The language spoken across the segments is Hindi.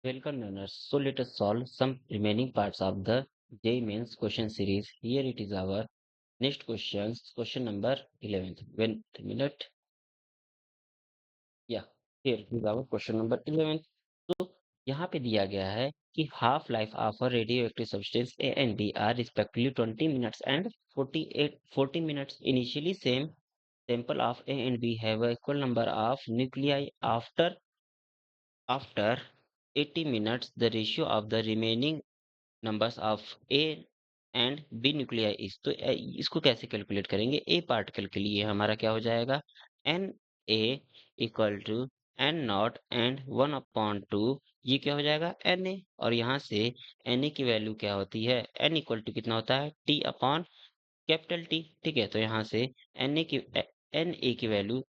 Welcome learners. So let us solve some remaining parts of the JEE Mains question series. Here it is our next questions, question number 11. When a minute, yeah, here it is our question number 11. तो यहाँ पे दिया गया है कि half life of a radioactive substance A and B are respectively 20 minutes and 40 minutes. Initially, same sample of A and B have a equal number of nuclei. After 80 minutes, the ratio of the remaining numbers of A and B nuclei is तो इसको कैसे कैलकुलेट करेंगे ए पार्टिकल के लिए हमारा क्या हो जाएगा N A equal to N nought and 1/2 ये क्या हो जाएगा एन ए और यहाँ से एन ए की वैल्यू क्या होती है एन इक्वल टू कितना होता है टी अपॉन कैपिटल टी ठीक है तो यहाँ से एन ए की वैल्यू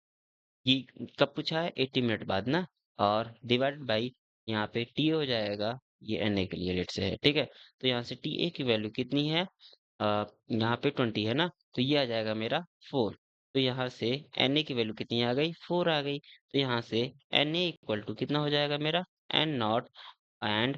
ये कब पूछा है 80 मिनट बाद ना और डिवाइडेड बाई यहाँ पे टी हो जाएगा ये एन ए के लिए लेट से है ठीक है तो यहाँ से टी ए की वैल्यू कितनी है यहाँ पे 20 है ना तो ये आ जाएगा मेरा 4 तो यहाँ से एन ए की वैल्यू कितनी आ गई 4 आ गई तो यहाँ से एन ए इक्वल टू कितना हो जाएगा मेरा N nought and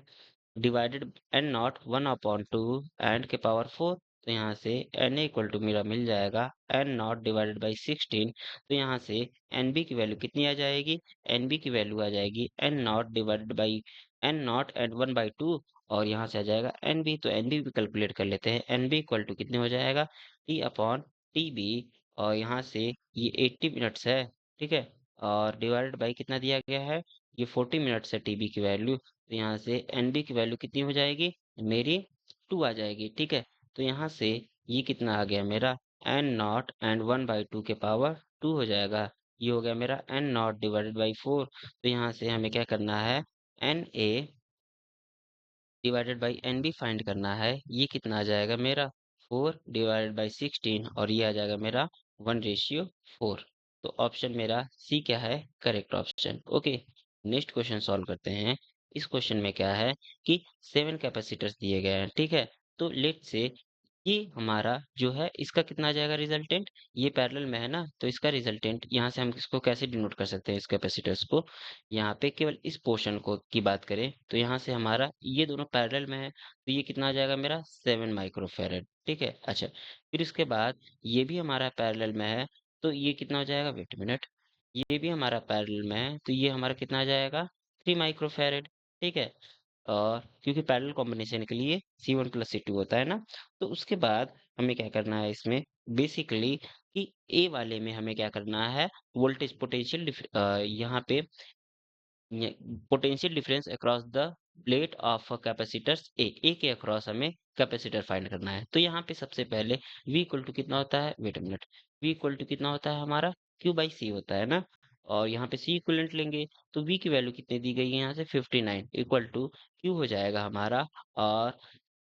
divided N nought 1/2 and के पावर 4 तो यहाँ से एन इक्वल टू मेरा मिल जाएगा एन नॉट डिवाइडेड बाई 16 तो यहाँ से एन बी की वैल्यू कितनी आ जाएगी एन बी की वैल्यू आ जाएगी N nought divided by N nought and 1/2 और यहाँ से आ जाएगा एन बी तो एन बी भी कैलकुलेट कर लेते हैं एन बी इक्वल टू कितने हो जाएगा टी अपॉन टी बी और यहाँ से ये 80 मिनट्स है ठीक है और डिवाइडेड बाई कितना दिया गया है ये 40 मिनट्स है टी बी की वैल्यू तो यहाँ से एन बी की वैल्यू कितनी हो जाएगी मेरी 2 आ जाएगी ठीक है तो यहाँ से ये कितना आ गया मेरा एन नॉट एंड 1/2 के पावर 2 हो जाएगा ये हो गया मेरा एन नॉट डिवाइडेड बाई 4 तो यहाँ से हमें क्या करना है N A divided by N B find करना है ये कितना आ जाएगा मेरा 4 डिवाइडेड बाई 16 और ये आ जाएगा मेरा 1/4 तो ऑप्शन मेरा सी क्या है correct option okay next question solve करते हैं इस क्वेश्चन में क्या है कि 7 कैपेसिटर्स दिए गए हैं ठीक है तो लेट से ये हमारा जो है इसका कितना आ जाएगा रिजल्टेंट ये पैरेलल में है ना तो इसका रिजल्टेंट यहाँ से हम इसको कैसे डिनोट कर सकते हैं इस कैपेसिटर्स को यहाँ पे केवल इस पोर्शन को की बात करें तो यहाँ से हमारा ये दोनों पैरेलल में है तो ये कितना आ जाएगा मेरा 7 माइक्रोफेरेड ठीक है अच्छा फिर इसके बाद ये भी हमारा पैरेलल में है तो ये कितना हो जाएगा वेट मिनट ये भी हमारा पैरेलल में है तो ये हमारा कितना आ जाएगा 3 माइक्रोफेरेड ठीक है और क्योंकि पैरेलल कॉम्बिनेशन के लिए C1 + C2 होता है ना तो उसके बाद हमें क्या करना है इसमें बेसिकली कि ए वाले में हमें क्या करना है वोल्टेज पोटेंशियल यहाँ पे potential difference across the plate of capacitors A के अक्रॉस हमें कैपेसिटर फाइंड करना है तो यहाँ पे सबसे पहले V इक्वल टू कितना होता है wait minute V equal to कितना होता है हमारा Q/C होता है ना और यहाँ पे C इक्विवेलेंट लेंगे तो V की वैल्यू कितनी दी गई है यहाँ से 59 इक्वल टू Q हो जाएगा हमारा और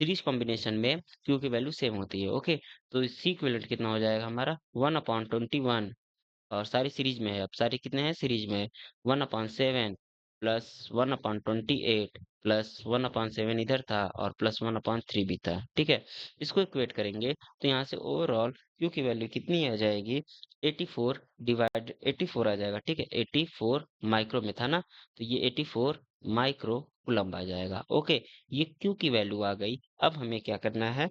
सीरीज कॉम्बिनेशन में Q की वैल्यू सेम होती है ओके तो C इक्विवेलेंट कितना हो जाएगा हमारा 1/21 और सारी सीरीज में है अब सारे कितने हैं सीरीज में 1/7 प्लस 1/28 प्लस 1/7 इधर था और प्लस 1/3 भी था ठीक है इसको इक्वेट करेंगे तो यहाँ से ओवरऑल क्यू की वैल्यू कितनी आ जाएगी 84 डिवाइड 84 आ जाएगा ठीक है 84 माइक्रो में था ना तो ये 84 माइक्रो कुलम्ब आ जाएगा ओके ये क्यू की वैल्यू आ गई अब हमें क्या करना है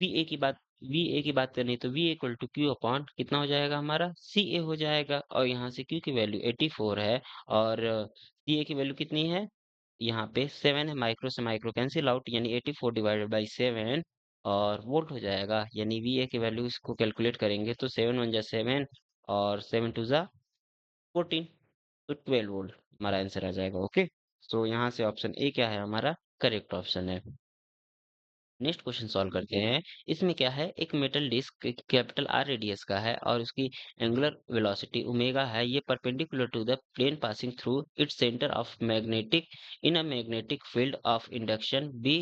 वी ए की बात वी ए की बात करनी है तो V equal to Q upon कितना हो जाएगा हमारा सी ए हो जाएगा और यहाँ से क्यू की वैल्यू 84 है और सी ए की वैल्यू कितनी है यहाँ पे 7 है माइक्रो से माइक्रो कैंसिल आउट यानी 84 डिवाइडेड बाई 7 और वोल्ट हो जाएगा यानी वी ए की वैल्यू इसको कैलकुलेट करेंगे तो 7 × 1 = 7 और 7 × 2 = 14 तो 12 वोल्ट हमारा आंसर आ जाएगा ओके सो यहाँ से ऑप्शन ए क्या है हमारा करेक्ट ऑप्शन है नेक्स्ट क्वेश्चन सॉल्व करते हैं इसमें क्या है एक metal disc capital R radius का है और उसकी एंगुलर वेलोसिटी ओमेगा है ये perpendicular to the plane passing through its centre of magnetic in a magnetic field of induction B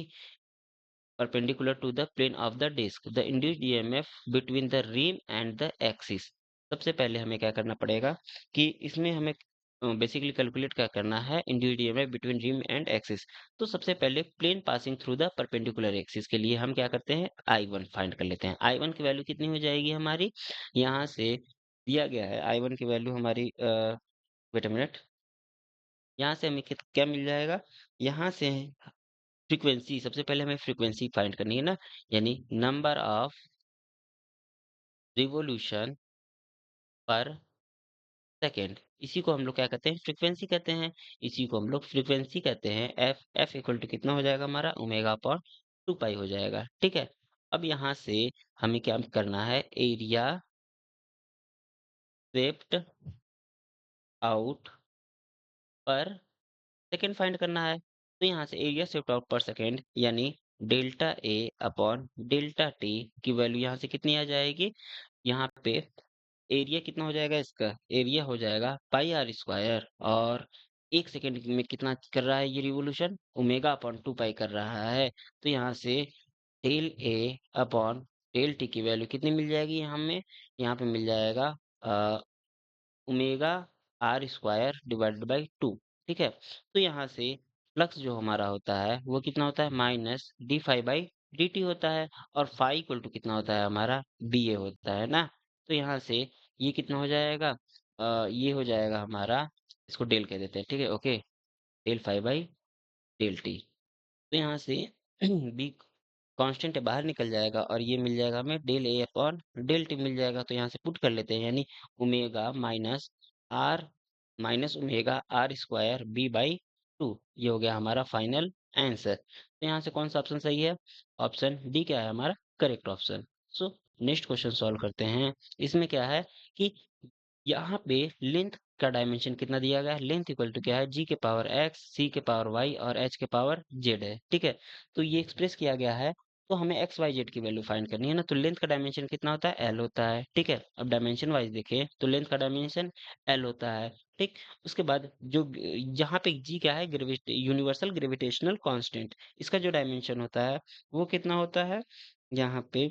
perpendicular to the plane of the disc. The induced EMF between the rim and the axis. सबसे पहले हमें क्या करना पड़ेगा कि इसमें हमें बेसिकली कैलकुलेट क्या करना है induced EMF between rim and axis तो सबसे पहले plane passing through the perpendicular axis के लिए हम क्या करते हैं I1 फाइंड कर लेते हैं I1 की वैल्यू कितनी हो जाएगी हमारी यहाँ से दिया गया है I1 की वैल्यू हमारी वेट अ मिनट यहाँ से हमें क्या मिल जाएगा? यहाँ से फ्रीक्वेंसी, सबसे पहले हमें फ्रीक्वेंसी फाइंड करनी है ना, यानी नंबर ऑफ रिवॉल्यूशन पर सेकंड, इसी को हम लोग क्या कहते हैं? फ्रीक्वेंसी कहते हैं। इसी को हम लोग फ्रीक्वेंसी कहते हैं। एफ एफ इक्वल टू कितना हो जाएगा हमारा? ओमेगा अपॉन 2 पाई हो जाएगा, ठीक है। अब यहाँ से हमें क्या करना है? एरिया स्वेप्ट आउट पर सेकंड फाइंड करना है। तो यहाँ से एरिया स्वेप्ट आउट पर सेकंड यानी delta A upon delta T की वैल्यू यहाँ से कितनी आ जाएगी? यहाँ पे एरिया कितना हो जाएगा इसका? एरिया हो जाएगा पाई आर स्क्वायर, और 1 सेकंड में कितना कर रहा है ये रिवॉल्यूशन? ओमेगा अपॉन 2 पाई कर रहा है। तो यहाँ से del A upon del T की वैल्यू कितनी मिल जाएगी हमें? यहाँ पे मिल जाएगा अ, omega R square divided by 2, ठीक है। तो यहाँ से फ्लक्स जो हमारा होता है वो कितना होता है? Minus d phi by d t होता है, और फाई इक्वल टू कितना होता है हमारा? बी ए होता है ना। तो यहाँ से ये कितना हो जाएगा? ये हो जाएगा हमारा, इसको डेल कह देते हैं, ठीक है, okay. Del phi by del t. तो यहाँ से बी कांस्टेंट है, बाहर निकल जाएगा, और ये मिल जाएगा हमें del A upon del t मिल जाएगा। तो यहाँ से पुट कर लेते हैं, यानी omega R minus omega R square B by 2, ये हो गया हमारा फाइनल आंसर। तो यहाँ से कौन सा ऑप्शन सही है? ऑप्शन डी क्या है हमारा करेक्ट ऑप्शन। सो नेक्स्ट क्वेश्चन सॉल्व करते हैं। इसमें क्या है कि यहाँ पे लेंथ का डायमेंशन कितना दिया गया है? लेंथ इक्वल टू क्या है? जी के पावर एक्स, सी के पावर वाई और एच के पावर जेड है, ठीक है। तो ये एक्सप्रेस किया गया है, तो हमें एक्स वाई जेड की वैल्यू फाइंड करनी है ना। तो लेंथ का डायमेंशन कितना होता है? एल होता है, ठीक है। अब डायमेंशन वाइज देखें तो लेंथ का डायमेंशन एल होता है, ठीक। उसके बाद जो यहाँ पे जी क्या है? यूनिवर्सल ग्रेविटेशनल कांस्टेंट, इसका जो डायमेंशन होता है वो कितना होता है? यहाँ पे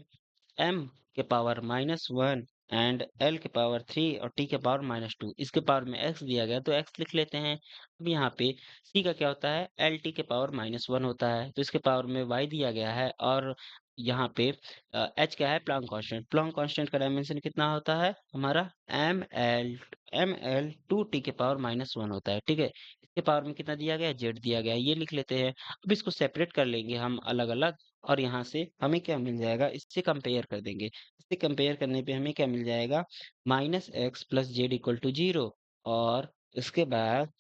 m के पावर -1 एंड l के पावर 3 और t के पावर -2, इसके पावर में x दिया गया तो x लिख लेते हैं। अब यहाँ पे c का क्या होता है? एल टी के पावर -1 होता है, तो इसके पावर में y दिया गया है, और यहाँ पे h क्या है? Planck constant. प्लैंक कांस्टेंट का डायमेंशन कितना होता है हमारा? एम एल 2 t के पावर -1 होता है, ठीक है। इसके पावर में कितना दिया गया है? z दिया गया है, ये लिख लेते हैं। अब इसको सेपरेट कर लेंगे हम अलग अलग, और यहाँ से हमें क्या मिल जाएगा? इससे कंपेयर कर देंगे। इससे कंपेयर करने पे हमें क्या मिल जाएगा? Minus x plus z equal to 0, और इसके बाद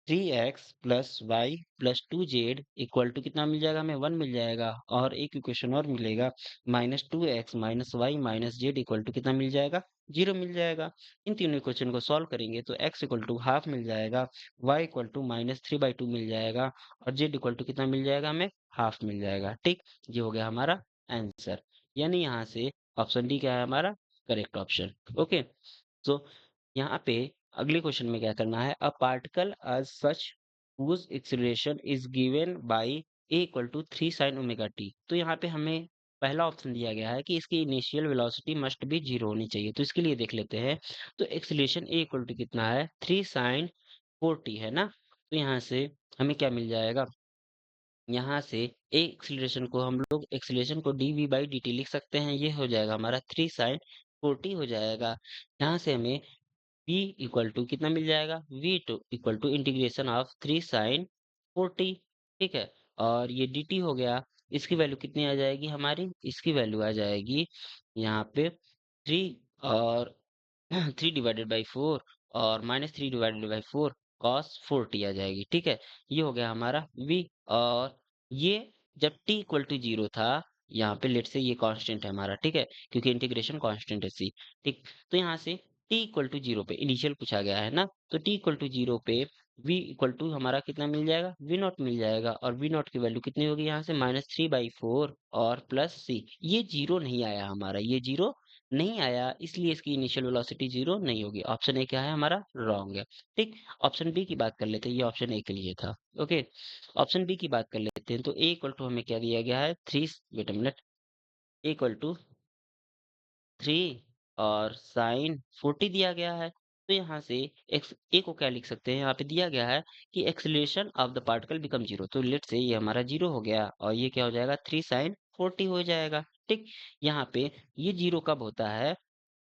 3x plus y plus 2z equal to कितना मिल जाएगा? हमें 1 मिल जाएगा, और एक इक्वेशन और मिलेगा, -2x minus y minus z equal to कितना मिल जाएगा? 0 मिल जाएगा। इन तीनों इक्वेशन को सॉल्व करेंगे तो x इक्वल टू हाफ मिल जाएगा, y इक्वल टू -3/2 मिल जाएगा, और z इक्वल टू कितना मिल जाएगा? हमें हाफ मिल जाएगा, ठीक। ये हो गया हमारा आंसर, यानी यहाँ से ऑप्शन डी क्या है हमारा करेक्ट ऑप्शन, ओके। सो यहाँ पे अगले क्वेश्चन में क्या करना है? A particle as such whose acceleration is given by a equal to 3 sin omega t। तो यहाँ पे हमें पहला ऑप्शन दिया गया है कि इसकी इनिशियल वेलोसिटी मस्ट बी 0 होनी चाहिए, तो इसके लिए देख लेते हैं। तो एक्सीलरेशन a इक्वल टू कितना है? 3 sin 4t है ना। तो यहाँ से हमें क्या मिल जाएगा? यहाँ से ए एक्सीलरेशन को हम लोग एक्सीलरेशन को d v by d t लिख सकते हैं, ये हो जाएगा हमारा 3 sin 4t हो जाएगा। यहाँ से हमें v इक्वल टू कितना मिल जाएगा? v two equal to integration of 3 sin 4t, ठीक है। और ये dt हो गया, इसकी वैल्यू कितनी आ जाएगी हमारी? इसकी वैल्यू आ जाएगी यहाँ पे 3, और 3 डिवाइडेड बाई 4, और -3 डिवाइडेड बाई 4 कॉस 4t आ जाएगी, ठीक है। ये हो गया हमारा v, और ये जब t इक्वल टू 0 था, यहाँ पे लेट से ये कांस्टेंट है हमारा, ठीक है, क्योंकि इंटीग्रेशन कांस्टेंट है c, ठीक। तो यहाँ से t इक्वल टू 0 पे इनिशियल पूछा गया है ना, तो t इक्वल टू 0 पे v इक्वल टू हमारा कितना मिल जाएगा? v नॉट मिल जाएगा, और v नॉट की वैल्यू कितनी होगी यहाँ से? -3/4 और प्लस c। ये 0 नहीं आया हमारा, ये 0 नहीं आया, इसलिए इसकी इनिशियल वेलोसिटी 0 नहीं होगी। ऑप्शन ए क्या है हमारा? रॉन्ग है, ठीक। ऑप्शन बी की बात कर लेते हैं, ये ऑप्शन ए के लिए था, ओके। ऑप्शन बी की बात कर लेते हैं, तो ए इक्वल टू हमें क्या दिया गया है? 3, wait a minute, A equal to 3 और साइन 40 दिया गया है। तो यहाँ से एक्स ए को क्या लिख सकते हैं? यहाँ पे दिया गया है कि acceleration of the particle become 0, तो लेट से ये हमारा 0 हो गया, और ये क्या हो जाएगा? 3 साइन 40 हो जाएगा, ठीक। यहाँ पे ये 0 कब होता है?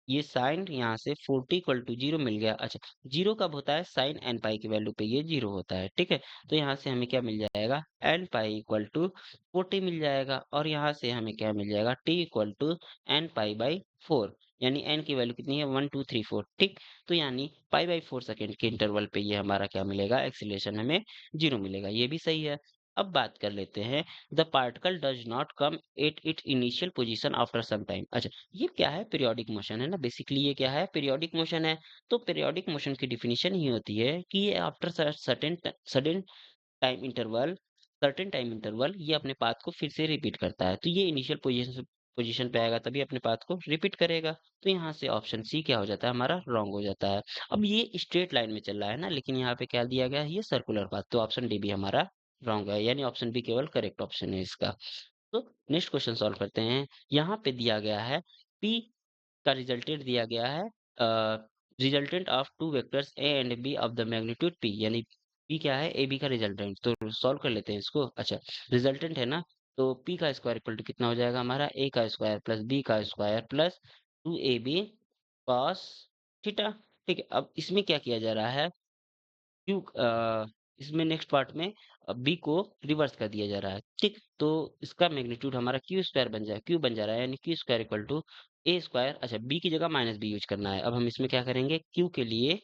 ये साइन यहाँ से 40 इक्वल टू 0 मिल गया। अच्छा, 0 कब होता है? साइन एन पाई की वैल्यू पे ये 0 होता है, ठीक है? तो यहाँ से हमें क्या मिल जाएगा? एन पाई इक्वल टू 40 मिल जाएगा और यहाँ से हमें क्या मिल जाएगा? T equal to N pi by 4, यानी एन की वैल्यू कितनी है? 1 2 3 4, ठीक? तो यानी पाई बाई 4 सेकंड के इंटरवल पे ये हमारा क्या मिलेगा? एक्सीलरेशन हमें 0 मिलेगा। ये भी सही है। अब बात कर लेते हैं, the particle does not come at its initial position after some time. अच्छा, ये क्या है? पीरियोडिक मोशन है ना, बेसिकली ये क्या है? पीरियोडिक मोशन है। तो पीरियोडिक मोशन की डेफिनेशन ही होती है कि ये after certain sudden time interval certain time interval ये अपने पाथ को फिर से रिपीट करता है। तो ये इनिशियल पोजीशन पोजीशन पे आएगा तभी अपने पाथ को रिपीट करेगा। तो यहाँ से ऑप्शन सी क्या हो जाता है? हमारा रॉन्ग हो जाता है। अब ये स्ट्रेट लाइन में चल रहा है ना, लेकिन यहाँ पे क्या दिया गया है? ये सर्कुलर पाथ। तो ऑप्शन डी भी हमारा रॉन्ग है, यानी ऑप्शन बी केवल करेक्ट ऑप्शन है इसका। तो नेक्स्ट क्वेश्चन सॉल्व करते हैं। यहाँ पे दिया गया है P का रिजल्टेंट दिया गया है, resultant of two vectors A and B of the magnitude P, यानी P क्या है? ए बी का रिजल्टेंट। तो सॉल्व कर लेते हैं इसको। अच्छा, रिजल्टेंट है ना, तो P का स्क्वायर इक्वल टू कितना हो जाएगा हमारा? A का स्क्वायर प्लस B का square plus 2AB cos theta, ठीक है? अब इसमें क्या किया जा रहा है? क्यू इसमें नेक्स्ट पार्ट में बी को रिवर्स कर दिया जा रहा है, ठीक? तो इसका मैग्नीट्यूड हमारा क्यू स्क्वायर बन जाए क्यू बन जा रहा है, यानी Q square equal to A square. अच्छा, बी की जगह माइनस बी यूज करना है। अब हम इसमें क्या करेंगे? क्यू के लिए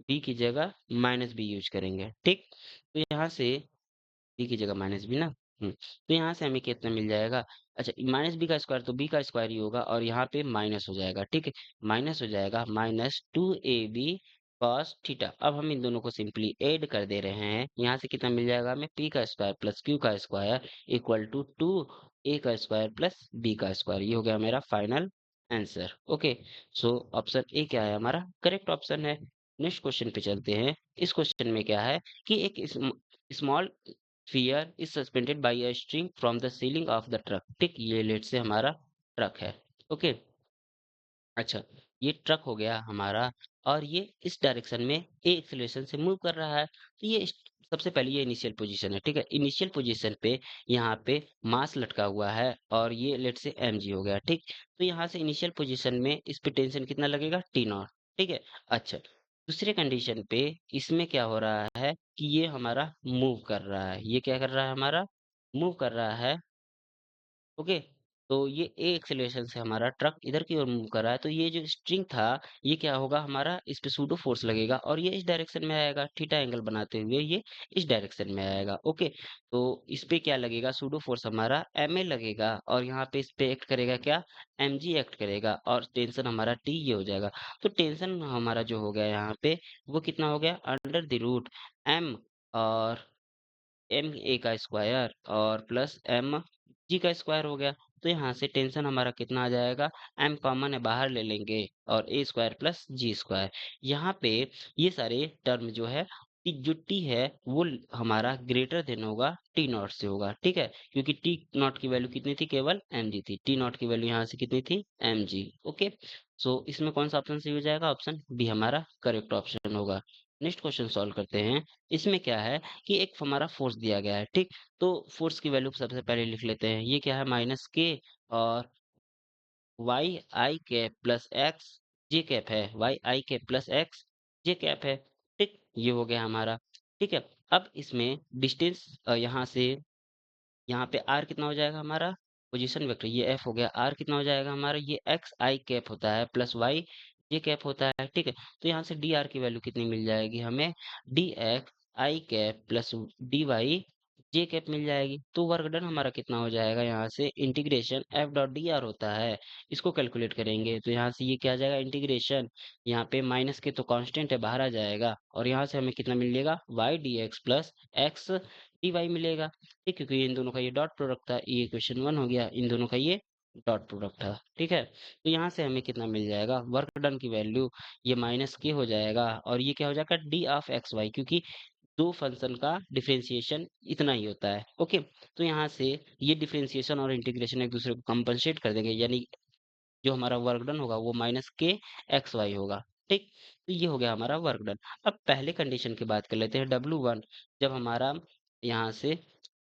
बी की जगह माइनस बी यूज करेंगे, ठीक? तो यहाँ से बी की जगह माइनस बी ना, तो यहाँ से हमें कितना मिल जाएगा? अच्छा, माइनस बी का स्क्वायर तो बी का स्क्वायर ही होगा और यहाँ पे माइनस हो जाएगा, ठीक है? माइनस हो जाएगा माइनस 2ab कॉस थीटा। अब हम इन दोनों को सिंपली ऐड कर दे रहे हैं। यहाँ से कितना मिल जाएगा हमें? पी का स्क्वायर प्लस क्यू का स्क्वायर इक्वल टू 2a का स्क्वायर प्लस b का स्क्वायर। ये हो गया मेरा final answer. Okay, so option A क्या है? हमारा करेक्ट ऑप्शन है। नेक्स्ट क्वेश्चन पे चलते हैं। इस क्वेश्चन में क्या है कि एक small Sphere is suspended by a string from the ceiling of the truck, ठीक? ये लेट से हमारा ट्रक है, ओके? अच्छा, ये ट्रक हो गया हमारा और ये इस डायरेक्शन में ए एक्सेलरेशन से मूव कर रहा है। तो ये सबसे पहले ये इनिशियल पोजीशन है, ठीक है? इनिशियल पोजीशन पे यहाँ पे मास लटका हुआ है और ये लेट से एम जी हो गया, ठीक? तो यहाँ से इनिशियल पोजीशन में इस पे टेंशन कितना लगेगा? टी नॉट, ठीक है? अच्छा, दूसरे कंडीशन पे इसमें क्या हो रहा है कि ये हमारा मूव कर रहा है। ये क्या कर रहा है? हमारा मूव कर रहा है, ओके? तो ये ए एक्सेलरेशन से हमारा ट्रक इधर की ओर मूव कर रहा है, तो ये जो स्ट्रिंग था, ये क्या होगा हमारा? इस पे सूडो फोर्स लगेगा और ये इस डायरेक्शन में आएगा, थीटा एंगल बनाते हुए ये इस डायरेक्शन में आएगा, ओके? तो इस पे क्या लगेगा? सूडो फोर्स हमारा एमए लगेगा और यहाँ पे इस पे एक्ट करेगा क्या? एमजी एक्ट करेगा और टेंशन हमारा टी ये हो जाएगा। तो टेंशन हमारा जो हो गया यहाँ पे, वो कितना हो गया? अंडर द रूट एम और एम ए का स्क्वायर और प्लस एम जी का स्क्वायर हो गया। तो यहाँ से टेंशन हमारा कितना आ जाएगा? एम कॉमन है, बाहर ले लेंगे और ए स्क्वायर प्लस जी स्क्वायर। यहाँ पे ये सारे टर्म जो है जो टी है वो हमारा ग्रेटर देन होगा टी नॉट से होगा, ठीक है? क्योंकि टी नॉट की वैल्यू कितनी थी? केवल एम जी थी। टी नॉट की वैल्यू यहाँ से कितनी थी? M G, okay? सो इसमें कौन सा ऑप्शन सही हो जाएगा? ऑप्शन बी हमारा करेक्ट ऑप्शन होगा। नेक्स्ट क्वेश्चन सॉल्व करते हैं। इसमें क्या है कि एक हमारा फोर्स दिया गया है, ठीक? तो फोर्स की वैल्यू सबसे पहले लिख लेते हैं। ये क्या है? माइनस के और वाई आई कैप प्लस एक्स जे कैप है, वाई आई कैप प्लस एक्स जे कैप है, ठीक? ये हो गया हमारा, ठीक है? अब इसमें डिस्टेंस यहाँ से यहाँ पे आर कितना हो जाएगा हमारा? पोजीशन वेक्टर ये एफ हो गया। आर कितना हो जाएगा हमारा? ये एक्स आई कैप होता है प्लस वाई जे कैप होता है, ठीक है? तो यहाँ से डी आर की वैल्यू कितनी मिल जाएगी हमें? डी एक्स आई कैप प्लस डी वाई जे कैप मिल जाएगी। तो वर्क डन हमारा कितना हो जाएगा? यहाँ से integration F dot D R होता है, इसको कैलकुलेट करेंगे तो यहाँ से ये क्या आ जाएगा? इंटीग्रेशन, यहाँ पे माइनस के तो कांस्टेंट है, बाहर आ जाएगा और यहाँ से हमें कितना मिलेगा? Y d x plus x d y मिलेगा, ठीक? क्योंकि इन दोनों का ये डॉट प्रोडक्ट था। ये क्वेश्चन 1 हो गया, इन दोनों का ये डॉट प्रोडक्ट था, ठीक है? तो यहाँ से हमें कितना मिल जाएगा? वर्क डन की वैल्यू ये माइनस के हो जाएगा और ये क्या हो जाएगा? डी ऑफ एक्स वाई, क्योंकि दो फंक्शन का डिफरेंशिएशन इतना ही होता है, ओके? तो यहाँ से ये डिफरेंशिएशन और इंटीग्रेशन एक दूसरे को कंपनसेट कर देंगे, यानी जो हमारा वर्क डन होगा वो माइनस के एक्स वाई होगा, ठीक? तो ये हो गया हमारा वर्क डन। अब पहले कंडीशन की बात कर लेते हैं, W1 जब हमारा यहाँ से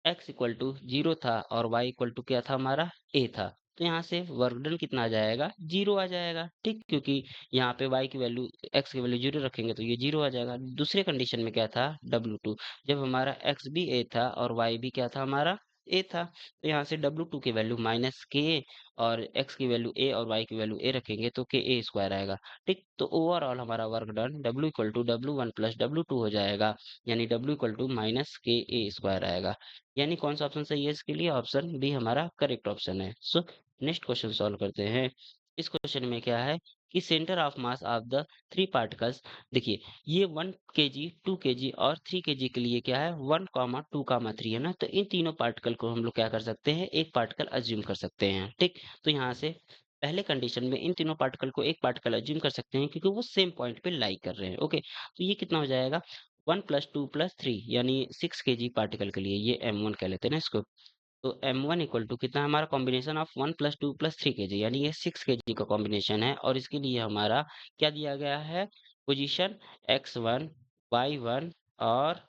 x इक्वल टू 0 था और y इक्वल टू क्या था हमारा? a था, तो यहाँ से वर्क डन कितना आ जाएगा? 0 आ जाएगा, ठीक? क्योंकि यहाँ पे y की वैल्यू x की वैल्यू 0 रखेंगे तो ये 0 आ जाएगा। दूसरे कंडीशन में क्या था? W2 जब हमारा x भी a था और y भी क्या था हमारा? a था। तो यहाँ से W2 की वैल्यू माइनस k और x की वैल्यू a और y की वैल्यू a रखेंगे तो k a स्क्वायर आएगा, ठीक? तो ओवरऑल हमारा work done W equal to W1 plus W2 हो जाएगा, यानी W इक्वल टू माइनस के ए स्क्वायर आएगा। यानी कौन सा ऑप्शन सही है इसके लिए? ऑप्शन बी हमारा करेक्ट ऑप्शन है। सो नेक्स्ट क्वेश्चन सॉल्व करते हैं। इस क्वेश्चन में क्या है कि centre of mass of the three particles, देखिए ये 1 केजी, 2 केजी और 3 केजी के लिए क्या है 1, 2, 3 है ना। तो इन तीनों पार्टिकल को हम लोग क्या कर सकते हैं? एक पार्टिकल अज्यूम कर सकते हैं, ठीक? तो यहाँ से पहले कंडीशन में इन तीनों पार्टिकल को एक पार्टिकल अज्यूम कर सकते हैं क्योंकि वो सेम पॉइंट पे लाई कर रहे हैं। ओके, तो ये कितना हो जाएगा? 1 प्लस 2 प्लस 3 यानी 6 केजी पार्टिकल के लिए ये m1 कह लेते हैं ना इसको। तो m1 इक्वल टू कितना है हमारा? Combination of 1 plus 2 plus 3 KG, यानी ये 6 केजी का कॉम्बिनेशन है। और इसके लिए हमारा क्या दिया गया है? पोजीशन x1, y1 और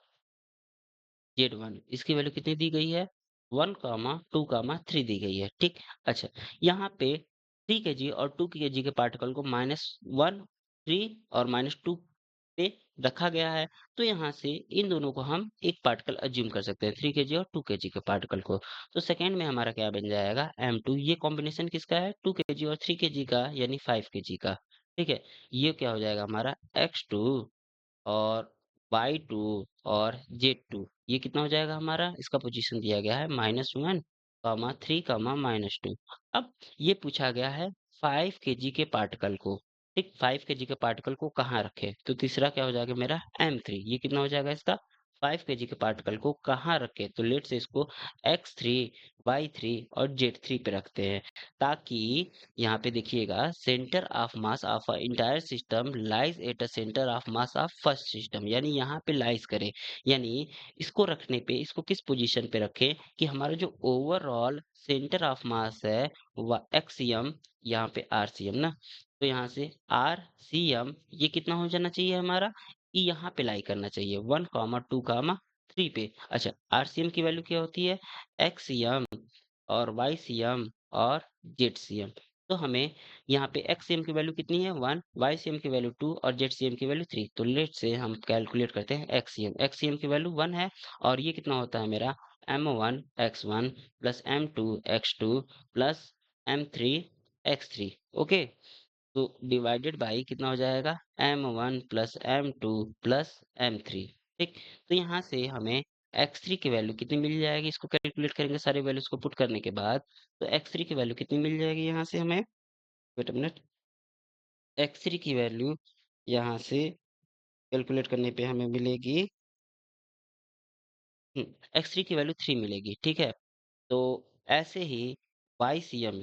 z1, इसकी वैल्यू कितनी दी गई है? 1, 2, 3 दी गई है, ठीक? अच्छा, यहाँ पे 3 केजी और 2 केजी के पार्टिकल को -1, 3 और -2 पे रखा गया है। तो यहाँ से इन दोनों को हम एक पार्टिकल अज्यूम कर सकते हैं, 3 केजी और 2 केजी के पार्टिकल को। तो सेकंड में हमारा क्या बन जाएगा? m2, ये कॉम्बिनेशन किसका है? 2 केजी और 3 केजी का, यानी 5 केजी का, ठीक है? ये क्या हो जाएगा हमारा? x2 और y2 और z2, ये कितना हो जाएगा हमारा? इसका पोजीशन दिया गया है -1, 3, -2। अब ये पूछा गया है 5 केजी के पार्टिकल को, ठीक? 5 केजी के पार्टिकल को कहाँ रखें? तो तीसरा क्या हो जाएगा मेरा? m3, ये कितना हो जाएगा इसका? 5 केजी के पार्टिकल को कहाँ रखें? तो लेट्स से इसको x3, y3 और z3 पे रखते हैं, ताकि यहाँ पे देखिएगा centre of mass of a entire system lies at a centre of mass of first system, यानी यहाँ पे लाइज करे, यानी इसको रखने पे इसको किस पोजीशन पे रखें कि हमारा जो ओवरऑल सेंटर ऑफ मास है वह एक्सियम, यहाँ पे आरसीएम ना। तो यहाँ से आरसीएम ये कितना हो जाना चाहिए हमारा? कि यहाँ पे लाई करना चाहिए 1, 2, 3 पे। अच्छा, आरसीएम की वैल्यू क्या होती है? एक्सियम और वाईसीएम और जेडसीएम। तो हमें यहाँ पे एक्ससीएम की वैल्यू कितनी है? 1, वाईसीएम की वैल्यू 2 और जेडसीएम की वैल्यू 3। तो लेट से हम कैलकुलेट करते हैं एक्ससीएम। एक्ससीएम की वैल्यू 1 है और ये कितना होता है मेरा? m1 x1 plus m2 x2 plus m3 x3। Okay, तो डिवाइडेड बाई कितना हो जाएगा? m1 plus m2 plus m3, ठीक? तो यहाँ से हमें x3 की वैल्यू कितनी मिल जाएगी? इसको कैलकुलेट करेंगे सारे वैल्यूज को पुट करने के बाद। तो x3 की वैल्यू कितनी मिल जाएगी यहाँ से हमें? वेट अ मिनट, x3 की वैल्यू यहाँ से कैलकुलेट करने पे हमें मिलेगी x3 की वैल्यू 3 मिलेगी, ठीक है? तो ऐसे ही YCM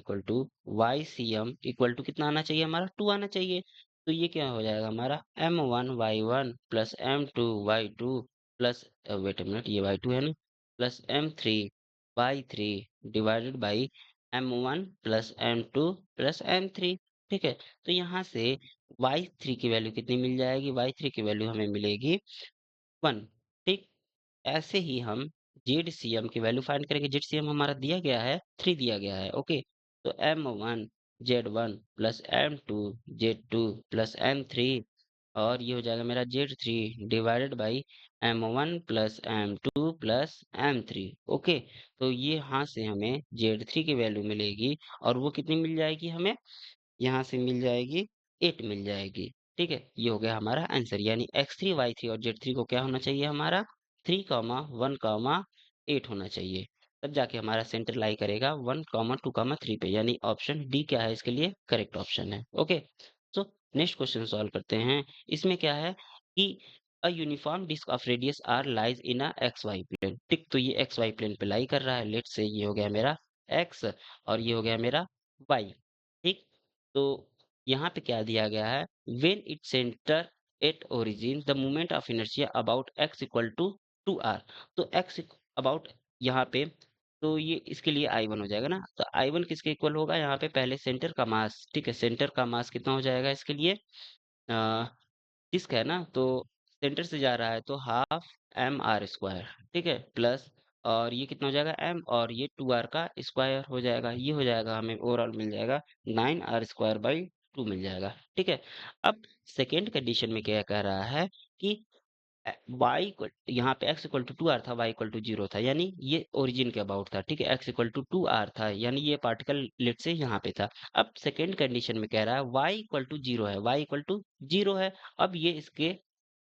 इक्वल टू कितना आना चाहिए हमारा? 2 आना चाहिए। तो ये क्या हो जाएगा हमारा? M1 Y1 plus M2 Y2 plus wait a minute, ये Y2 है ना? Plus M3 Y3 divided by M1 plus M2 plus M3, ठीक है? तो यहाँ से Y3 की वैल्यू कितनी मिल जाएगी? Y3 की वैल्यू हमें मिलेगी 1, ठीक? ऐसे ही हम जेडसीएम की वैल्यू फाइंड करेंगे। जेडसीएम हमारा दिया गया है 3 दिया गया है, ओके। तो m1 z1 plus m2 z2 plus m3 और ये हो जाएगा मेरा z3 divided by m1 plus m2 plus m3, okay. तो ये यहाँ से हमें z3 की वैल्यू मिलेगी और वो कितनी मिल जाएगी हमें? यहाँ से मिल जाएगी 8 मिल जाएगी, ठीक है? ये हो गया हमारा आंसर, यानी x3 y3 और z3 को क्या होना चाहिए हमारा? 3, 1, 8 होना चाहिए। तब जाके हमारा सेंटर लाई करेगा 1, 2, 3 पे, यानी ऑप्शन डी क्या है इसके लिए? करेक्ट ऑप्शन है। Okay, so next question solve करते हैं। इसमें क्या है कि a uniform disc of radius R lies in a x y plane, ठीक? तो ये एक्स वाई प्लेन पे लाई कर रहा है। लेट से ये हो गया मेरा एक्स और ये हो गया मेरा वाई, ठीक? तो यहाँ पे क्या दिया गया है? When it centre at origin the moment of inertia about x equal to 2r। तो x अबाउट यहाँ पे, तो ये इसके लिए I1 हो जाएगा ना। तो I1 किसके इक्वल होगा? यहाँ पे पहले सेंटर का मास, ठीक है? सेंटर का मास कितना हो जाएगा इसके लिए? डिस्क है ना, तो सेंटर से जा रहा है तो हाफ एम आर स्क्वायर, ठीक है? प्लस और ये कितना हो जाएगा m और ये 2r का स्क्वायर हो जाएगा। ये हो जाएगा हमें ओवरऑल मिल जाएगा 9r स्क्वायर बाई 2 मिल जाएगा, ठीक है। अब सेकंड कंडीशन में क्या कह रहा है कि y इक्वल यहाँ पे x इक्वल टू 2r था, y इक्वल टू 0 था, यानी ये ओरिजिन के अबाउट था, ठीक है। x इक्वल टू 2r था, यानी ये पार्टिकल लेट से यहाँ पे था। अब सेकंड कंडीशन में कह रहा है y इक्वल टू 0 है, y इक्वल टू 0 है। अब ये इसके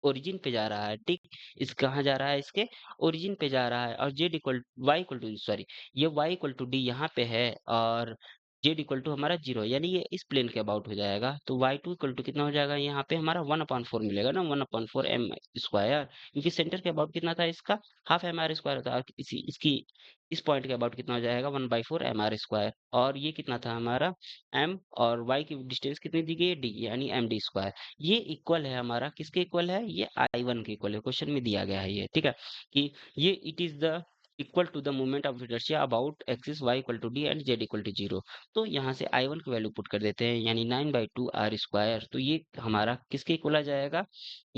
ओरिजिन पे जा रहा है, ठीक। इस कहाँ जा रहा है, इसके ओरिजिन पे जा रहा है, और z equal y equal to sorry ये वाई इक्वल टू डी यहाँ पे है, और जेड इक्वल टू हमारा 0 है, यानी ये इस प्लेन के अबाउट हो जाएगा। तो वाई टू इक्वल टू कितना हो जाएगा, यहाँ पे हमारा 1/4 मिलेगा ना, 1/4 एम स्क्वायर, क्योंकि सेंटर के अबाउट कितना था इसका, हाफ एम आर स्क्वायर था, और इसी इसकी इस पॉइंट के अबाउट कितना हो जाएगा, 1/4 एम आर स्क्वायर। और ये कितना था हमारा एम, और वाई की डिस्टेंस कितनी दी गई है, डी, यानी एम डी स्क्वायर। ये इक्वल है हमारा, किसके इक्वल है, ये I1 के इक्वल है, क्वेश्चन में दिया गया है ये, ठीक है। कि ये it is the equal to the moment of inertia about axis y equal to d and z equal to 0। तो यहाँ से I1 की वैल्यू पुट कर देते हैं, यानी 9/2 r स्क्वायर। तो ये हमारा किसके इक्वल आ जाएगा,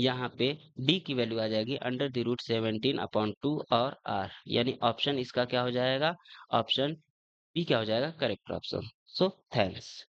यहाँ पे d की वैल्यू आ जाएगी √17/2 और r, यानी ऑप्शन इसका क्या हो जाएगा, ऑप्शन बी क्या हो जाएगा, करेक्ट ऑप्शन। So thanks.